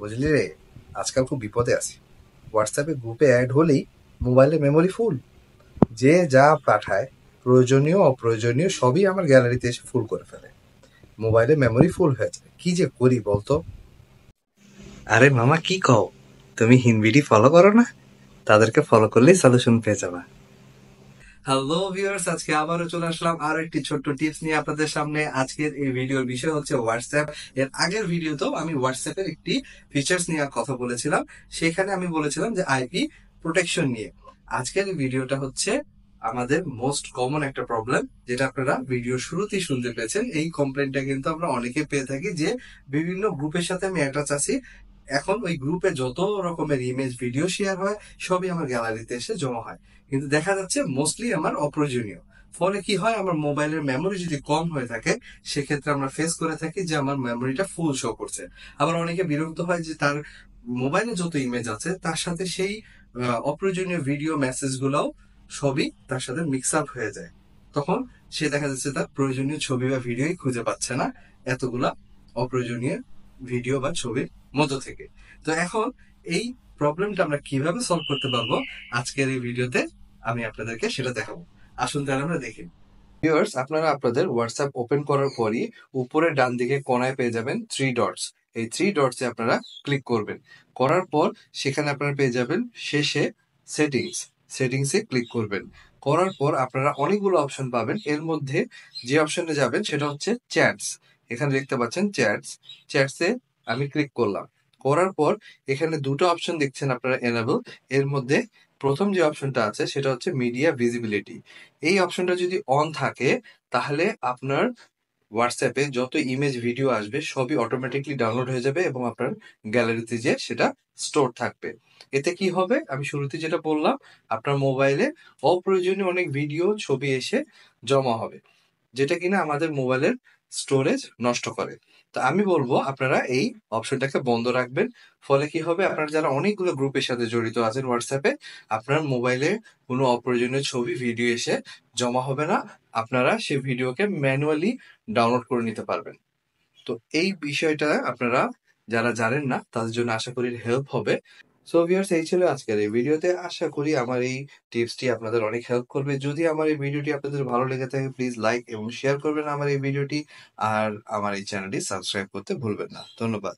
বুঝলি রে, আজকাল খুব বিপদে আছি। হোয়াটসঅ্যাপে গ্রুপে অ্যাড হলেই মোবাইলে মেমোরি ফুল। যে যা পাঠায়, প্রয়োজনীয় অপ্রয়োজনীয় সবই আমার গ্যালারিতে এসে ফুল করে ফেলে। মোবাইলে মেমোরি ফুল হয়ে যায়, কি যে করি বলতো? আরে মামা, কি কও? তুমি হিনবিডি ফলো করো না? তাদেরকে ফলো করলেই সলিউশন পেয়ে যাবা। হ্যালো ভিউয়ার্স, আজকে আবারও চলে আসলাম আরো একটি ছোট্ট টিপস নিয়ে আপনাদের সামনে। আজকের এই ভিডিওর বিষয় হচ্ছে হোয়াটসঅ্যাপ। এর আগের ভিডিওতেও আমি হোয়াটসঅ্যাপের একটি ফিচার্স নিয়ে কথা বলেছিলাম। সেখানে আমি বলেছিলাম যে আইপি প্রোটেকশন নিয়ে। আজকের এই ভিডিওটা হচ্ছে আমাদের মোস্ট কমন একটা প্রবলেম, যেটা আপনারা ভিডিও শুরুতেই শুনতে পেয়েছেন। এই কমপ্লেনটা কিন্তু আমরা অনেকে পেয়ে থাকি যে বিভিন্ন গ্রুপের সাথে আমি অ্যাটাচ আছি, এখন ওই গ্রুপে যত রকমের ইমেজ ভিডিও শেয়ার হয় সবই আমার গ্যালারিতে এসে জমা হয়, কিন্তু দেখা যাচ্ছে মোস্টলি আমার অপ্রয়োজনীয়। ফলে কি হয়, আমার মোবাইলের মেমোরি যদি কম হয়ে থাকে, সেক্ষেত্রে আমরা ফেস করে থাকি যে আমার মেমোরিটা ফুল শো করছে। আবার অনেকে বিরক্ত হয় যে তার মোবাইলে যত ইমেজ আছে তার সাথে সেই অপ্রয়োজনীয় ভিডিও মেসেজ গুলাও সবই তার সাথে মিক্স আপ হয়ে যায়। তখন সে দেখা যাচ্ছে তার প্রয়োজনীয় ছবি বা ভিডিওই খুঁজে পাচ্ছে না এতগুলা অপ্রয়োজনীয় ভিডিও বা ছবির মধ্য থেকে। তো এখন এই প্রবলেমটা আমরা কিভাবে সলভ করতে পারবো, আজকের এই ভিডিওতে আমি আপনাদেরকে সেটা দেখাবো। আসুন তাহলে আমরা দেখি। ভিউয়ার্স, আপনারা আপনাদের হোয়াটসঅ্যাপ ওপেন করার পরই উপরে ডান দিকে কোনায় পেয়ে যাবেন থ্রি ডটস। এই থ্রি ডটসে আপনারা ক্লিক করবেন। করার পর সেখানে আপনারা পেয়ে যাবেন শেষে সেটিংস। সেটিংসে ক্লিক করবেন। করার পর আপনারা অনেকগুলো অপশন পাবেন। এর মধ্যে যে অপশনে যাবেন সেটা হচ্ছে চ্যাটস। এখানে দেখতে পাচ্ছেন চ্যাটস। চ্যাটসে আমি ক্লিক করলাম। করার পর এখানে দুটো অপশন দেখছেন আপনারা এনেবল। এর মধ্যে প্রথম যে অপশনটা আছে সেটা হচ্ছে মিডিয়া ভিজিবিলিটি। এই অপশনটা যদি অন থাকে তাহলে আপনার হোয়াটসঅ্যাপে যত ইমেজ ভিডিও আসবে সবই অটোমেটিকলি ডাউনলোড হয়ে যাবে এবং আপনার গ্যালারিতে যে সেটা স্টোর থাকবে। এতে কি হবে, আমি শুরুতে যেটা বললাম, আপনার মোবাইলে অপ্রয়োজনীয় অনেক ভিডিও ছবি এসে জমা হবে, যেটা কিনা আমাদের মোবাইলের স্টোরেজ নষ্ট করে। তো আমি বলবো আপনারা এই অপশনটাকে বন্ধ রাখবেন। ফলে কি হবে, আপনারা যারা অনেকগুলো গ্রুপের সাথে জড়িত আছেন হোয়াটসঅ্যাপে, আপনার মোবাইলে কোনো অপ্রয়োজনীয় ছবি ভিডিও এসে জমা হবে না। আপনারা সেই ভিডিওকে ম্যানুয়ালি ডাউনলোড করে নিতে পারবেন। তো এই বিষয়টা আপনারা যারা জানেন না তাদের জন্য আশা করি হেল্প হবে। সো ভিউয়ার্স, এই ছিল আজকের এই ভিডিওতে। আশা করি আমার এই টিপসটি আপনাদের অনেক হেল্প করবে। যদি আমার এই ভিডিওটি আপনাদের ভালো লেগে থাকে, প্লিজ লাইক এবং শেয়ার করবেন আমার এই ভিডিওটি। আর আমার এই চ্যানেলটি সাবস্ক্রাইব করতে ভুলবেন না। ধন্যবাদ।